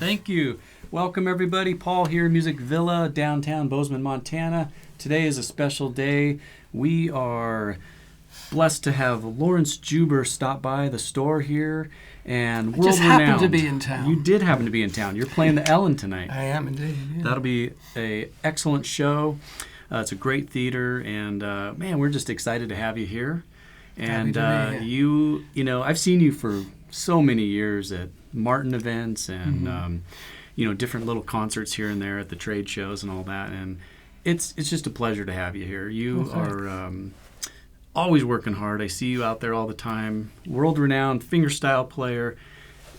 Thank you. Welcome, everybody. Paul here, Music Villa, downtown Bozeman, Montana. Today is a special day. We are blessed to have Laurence Juber stop by the store here. And I just happened to be in town. You did happen to be in town. You're playing the Ellen tonight. I am indeed. Yeah. That'll be an excellent show. It's a great theater, and man, we're just excited to have you here. And you know, I've seen you for so many years at Martin events and you know, different little concerts here and there at the trade shows and all that. And it's just a pleasure to have you here. You are always working hard. I see you out there all the time. World-renowned fingerstyle player,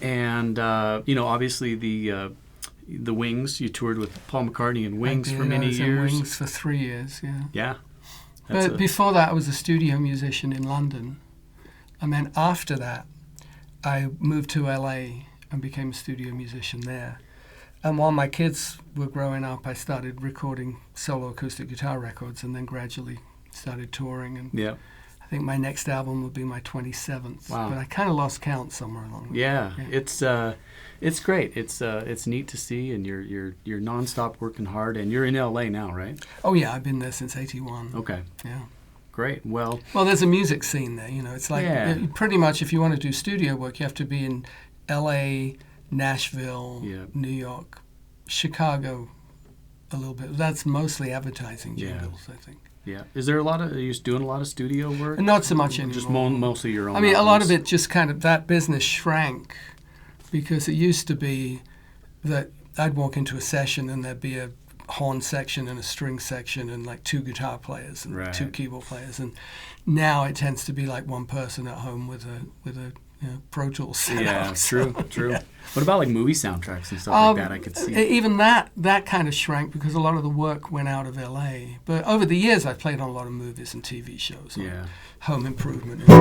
and you know, obviously the Wings. You toured with Paul McCartney and Wings for many years. I was in Wings for 3 years. Yeah. Yeah. But before that, I was a studio musician in London, and then after that, I moved to LA and became a studio musician there. And while my kids were growing up, I started recording solo acoustic guitar records, and then gradually started touring. And yeah. I think my next album would be my 27th. Wow. But I kind of lost count somewhere along the way. Yeah. It's great. It's neat to see, and you're nonstop working hard, and you're in LA now, right? Oh yeah, I've been there since '81. Okay. Yeah. Great. Well, there's a music scene there. You know, it's like pretty much if you want to do studio work, you have to be in LA, Nashville, New York, Chicago, a little bit. That's mostly advertising jingles, I think. Yeah. Is there are you doing a lot of studio work? Not so much anymore. Just mostly your own. I mean, a lot of it just kind of, that business shrank because it used to be that I'd walk into a session and there'd be a horn section and a string section and like two guitar players and two keyboard players. And now it tends to be like one person at home with a Pro Tools setup. Yeah, true. Yeah. What about like movie soundtracks and stuff like that? I could see. Even that kind of shrank because a lot of the work went out of LA. But over the years, I've played on a lot of movies and TV shows. Yeah. Home Improvement. I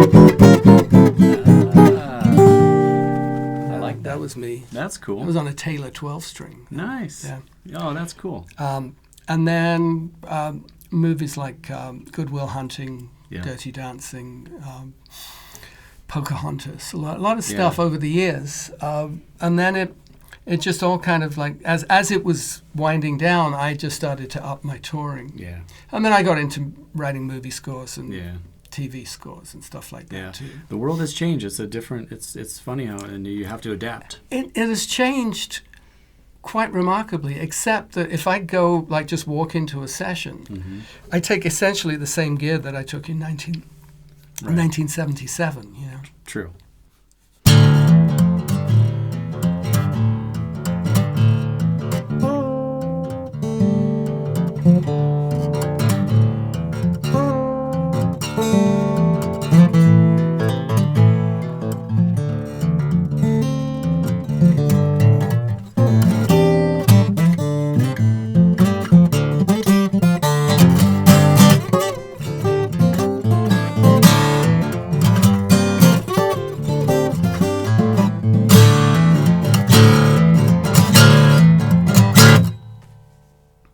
like that. That was me. That's cool. It was on a Taylor 12-string. Nice. Yeah. Oh, that's cool. And then movies like Good Will Hunting, Dirty Dancing, Pocahontas, a lot of stuff over the years. And then it just all kind of like, as it was winding down, I just started to up my touring. Yeah. And then I got into writing movie scores and TV scores and stuff like that too. The world has changed. It's funny how, and you have to adapt. It has changed quite remarkably, except that if I go, like, just walk into a session, I take essentially the same gear that I took in 1977, you know. True.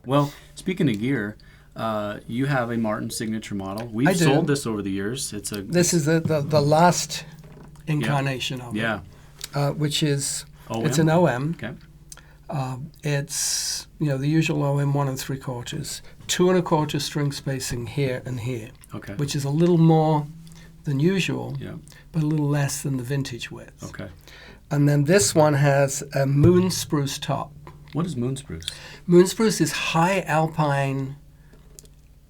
Well, speaking of gear, you have a Martin signature model. We've sold this over the years. This is the last incarnation of it. Which is OM? It's an OM. Okay. It's the usual OM 1 3/4, 2 1/4 string spacing here and here. Okay. Which is a little more than usual, yeah, but a little less than the vintage width. Okay. And then this one has a moon spruce top. What is moon spruce? Moon spruce is high alpine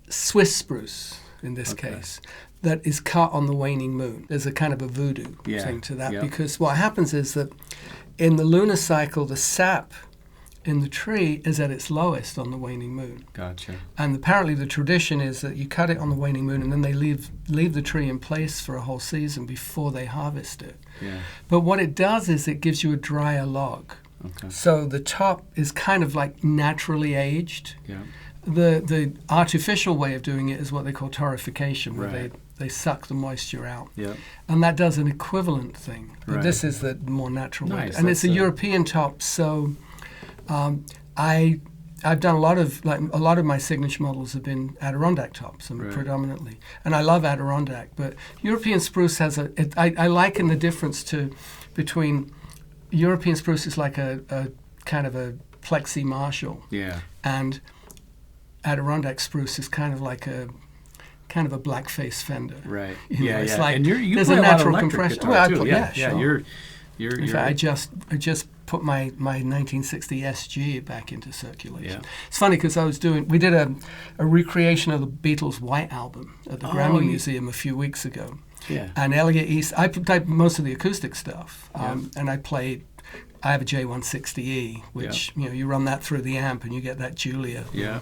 Swiss spruce, in this case, that is cut on the waning moon. There's a kind of a voodoo thing to that, because what happens is that in the lunar cycle, the sap in the tree is at its lowest on the waning moon. Gotcha. And apparently the tradition is that you cut it on the waning moon and then they leave the tree in place for a whole season before they harvest it. Yeah. But what it does is it gives you a drier log. Okay. So the top is kind of like naturally aged. Yeah. The artificial way of doing it is what they call torrefication, where they suck the moisture out. Yeah. And that does an equivalent thing. But this is the more natural way. And it's a European top, so I've done a lot of my signature models have been Adirondack tops, predominantly, and I love Adirondack. But European spruce has I liken the difference between European spruce is like a kind of a plexi Marshall. Yeah. And Adirondack spruce is kind of like a blackface Fender. Right. You know, Yeah, it's yeah. like and you there's play a a lot of natural electric compression. guitar Well, too. yeah, Yeah, sure. you're In fact, I just put my 1960 SG back into circulation. Yeah. It's funny because we did a recreation of the Beatles' White Album at the Grammy Museum a few weeks ago. Yeah. And Elliot East, I played most of the acoustic stuff, Yeah. and I have a J160E, which you run that through the amp and you get that Julia. Yeah.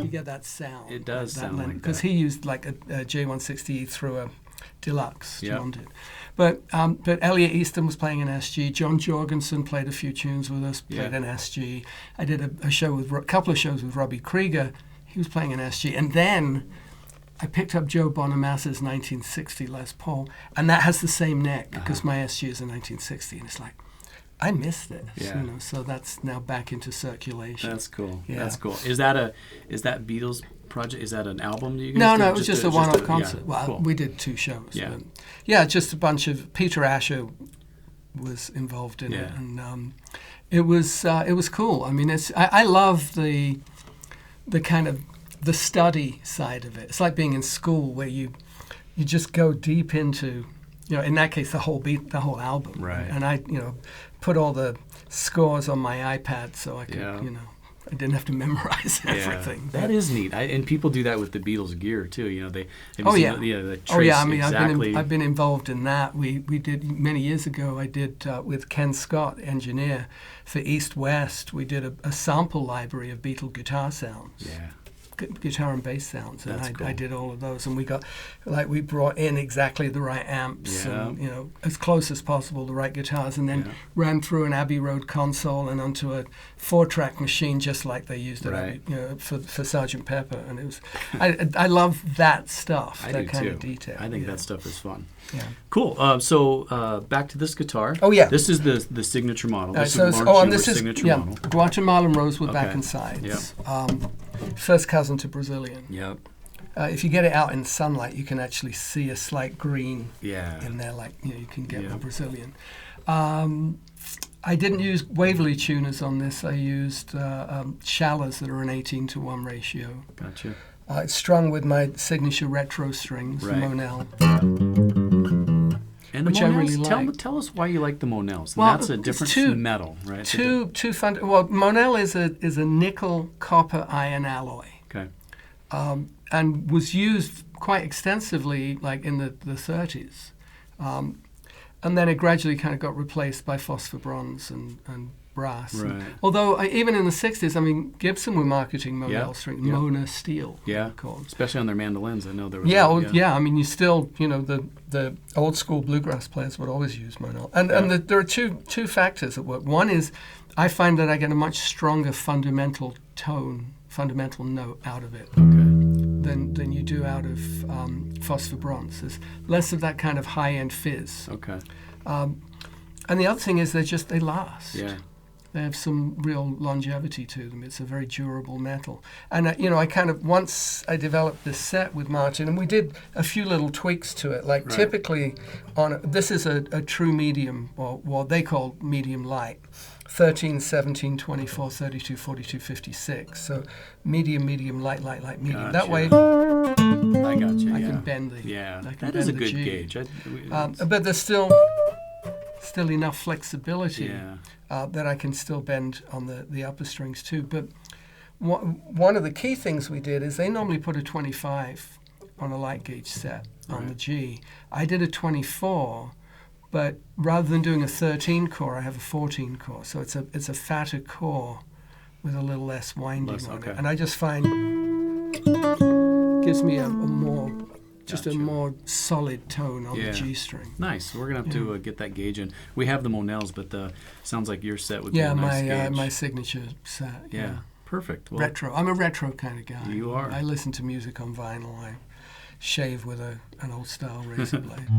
You get that sound. It does sound like that. Because he used like a J160E through a Deluxe to Yeah. mount it. But Elliot Easton was playing an SG. John Jorgensen played a few tunes with us, played an SG. I did a couple of shows with Robbie Krieger. He was playing an SG. And then I picked up Joe Bonamassa's 1960 Les Paul, and that has the same neck because my SG is a 1960. And it's like, I miss this. Yeah. So that's now back into circulation. That's cool. Yeah. That's cool. Is that Beatles project? Is that an album that you guys No, did? it was just a one-off concert. Yeah, well, cool. we did 2 shows. Yeah. But just a bunch of Peter Asher was involved in it, and it was cool. I mean, I love the kind of the study side of it. It's like being in school where you just go deep into, in that case, the whole album. Right. And I, put all the scores on my iPad so I could, I didn't have to memorize everything. That is neat. And people do that with the Beatles gear too. They the trace I mean, exactly. I've been involved in that. We did many years ago. I did with Ken Scott, engineer for East West. We did a sample library of Beatle guitar sounds. Yeah. Guitar and bass sounds, and That's cool. I did all of those, and we brought in exactly the right amps, and as close as possible the right guitars, and then ran through an Abbey Road console and onto a 4-track machine just like they used it, for Sgt. Pepper, and it was I love that stuff, that kind of detail. I think that stuff is fun. Yeah. Cool. So back to this guitar. Oh yeah. This is the signature model. This So is and Laurence this Juber's is signature model. Guatemala rosewood Okay. back and sides. Yep. First cousin to Brazilian. Yep. If you get it out in sunlight, you can actually see a slight green Yeah. in there, like you can get with Brazilian. I didn't use Waverley tuners on this. I used Shallas that are an 18-to-1 ratio. Gotcha. It's strung with my signature retro strings, Right. Monel. And Which the I Monels, really tell us why you like the Monels. Well, That's a it's different metal, right? Two fun. Well, Monel is a nickel copper iron alloy. Okay. And was used quite extensively, like in the 30s. And then it gradually kind of got replaced by phosphor bronze and brass. Right. Although even in the 60s, I mean, Gibson were marketing Monel strings, Yeah. Mona steel. Yeah. Called. Especially on their mandolins. I know there was. I mean, you still, the old school bluegrass players would always use Monel. And there are two factors at work. One is I find that I get a much stronger fundamental note out of it. Okay. Than you do out of phosphor bronze. There's less of that kind of high-end fizz. Okay. And the other thing is they last. Yeah. They have some real longevity to them. It's a very durable metal. And, I kind of, once I developed this set with Martin, and we did a few little tweaks to it, like typically this is a true medium, or what they call medium light. 13, 17, 24, 32, 42, 56. So medium, light, medium. Gotcha. That way I got you. I can bend the that is a good G. gauge. But there's still enough flexibility that I can still bend on the upper strings too. But one of the key things we did is they normally put a 25 on a light gauge set on the G. I did a 24. But rather than doing a 13 core, I have a 14 core. So it's a fatter core with a little less winding on it. And I just find gives me a more solid tone on the G string. Nice. We're gonna have to get that gauge in. We have the Monels, but sounds like your set would be a nice gauge. My signature set. Yeah. Perfect. Well, retro. I'm a retro kind of guy. You are. I listen to music on vinyl. I shave with an old style razor blade.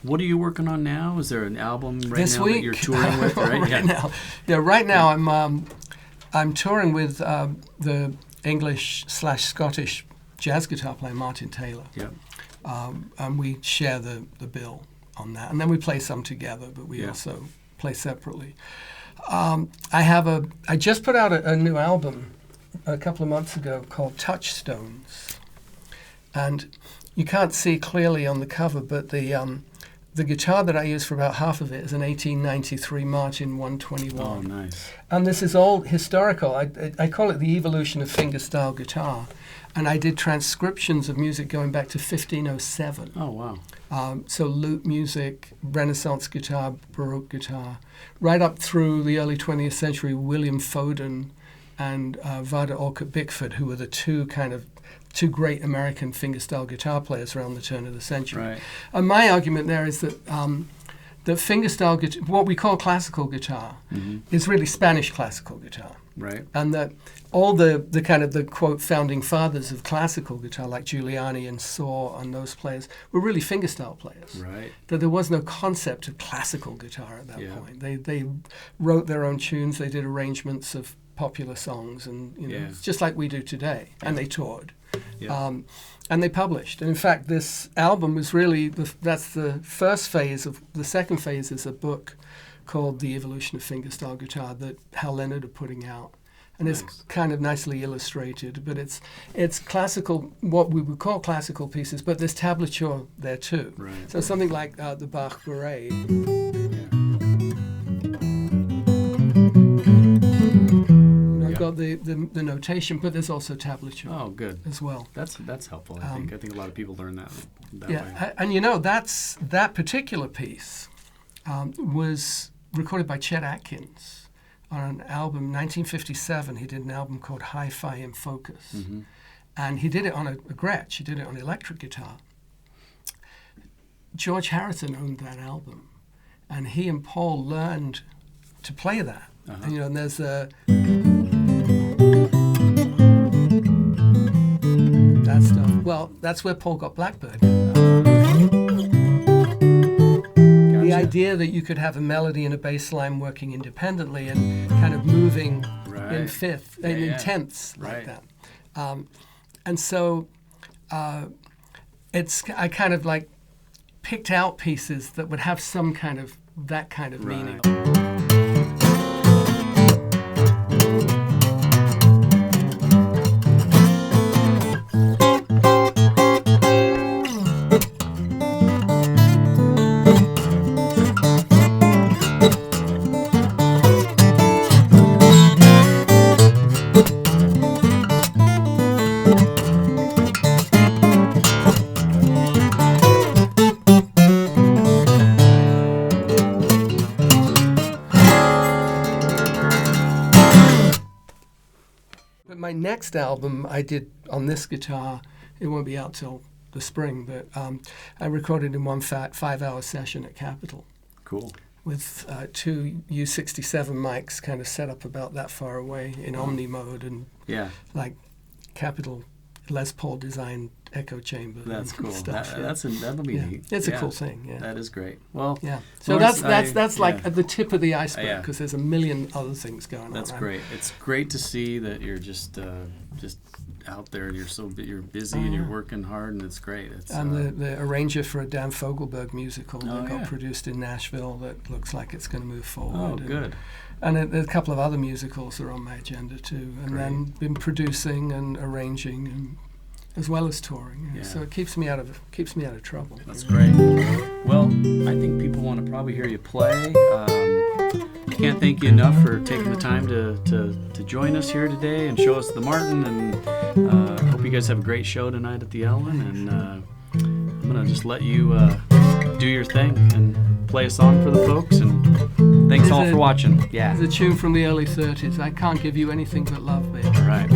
what are you working on now? Is there an album right this now week that you're touring with? Right, right now I'm touring with the English/Scottish jazz guitar player Martin Taylor. Yeah. And we share the bill on that, and then we play some together, but we also play separately. I just put out a new album a couple of months ago called Touchstones, and you can't see clearly on the cover, but the guitar that I use for about half of it is an 1893 Martin 121. Oh, nice. And this is all historical. I call it the evolution of fingerstyle guitar. And I did transcriptions of music going back to 1507. Oh, wow. So lute music, Renaissance guitar, Baroque guitar, right up through the early 20th century, William Foden and Vada Orcutt Bickford, who were the two great American fingerstyle guitar players around the turn of the century. Right. And my argument there is that that fingerstyle guitar, what we call classical guitar, is really Spanish classical guitar. Right. And that all the kind of the quote founding fathers of classical guitar, like Giuliani and Saw and those players, were really fingerstyle players. Right. That there was no concept of classical guitar at that point. They wrote their own tunes, they did arrangements of popular songs, and it's just like we do today. And they toured. Yeah. And they published. And in fact, this album was really, that's the first phase of, the second phase is a book called The Evolution of Fingerstyle Guitar that Hal Leonard are putting out. And it's kind of nicely illustrated, but it's classical, what we would call classical pieces, but there's tablature there too. Right. So something like the Bach Parade. Got the notation, but there's also tablature. Oh, good. As well. That's helpful. I think a lot of people learn that way. And that particular piece was recorded by Chet Atkins on an album, 1957. He did an album called Hi-Fi in Focus, and he did it on a Gretsch. He did it on electric guitar. George Harrison owned that album, and he and Paul learned to play that. And there's a that stuff. Well, that's where Paul got Blackbird. The idea that you could have a melody and a bass line working independently and kind of moving in fifth and in tenths like that. And so I kind of like picked out pieces that would have some kind of that kind of meaning. My next album I did on this guitar, it won't be out till the spring, but I recorded in one 5-hour session at Capitol. Cool. With two U67 mics kind of set up about that far away in Omni mode and like Capitol Les Paul designed echo chamber. That's cool. Stuff, That'll be neat. It's a cool thing. Yeah. That is great. Well, So that's like at the tip of the iceberg because there's a million other things going on. That's great. It's great to see that you're just out there and you're busy and you're working hard and it's great. I'm the arranger for a Dan Fogelberg musical that got produced in Nashville that looks like it's going to move forward. Oh, good. And a couple of other musicals are on my agenda too. And then been producing and arranging and as well as touring. So it keeps me out of trouble. That's great. Well, I think people want to probably hear you play. Can't thank you enough for taking the time to join us here today and show us the Martin. And hope you guys have a great show tonight at the Ellen. And I'm gonna just let you do your thing and play a song for the folks. And thanks all for watching. Yeah. It's a tune from the early 30s. I can't give you anything but love, baby. All right.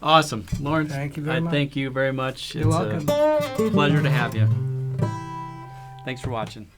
Awesome. Laurence, thank you very much. Thank you very much. You're welcome. A pleasure to have you. Thanks for watching.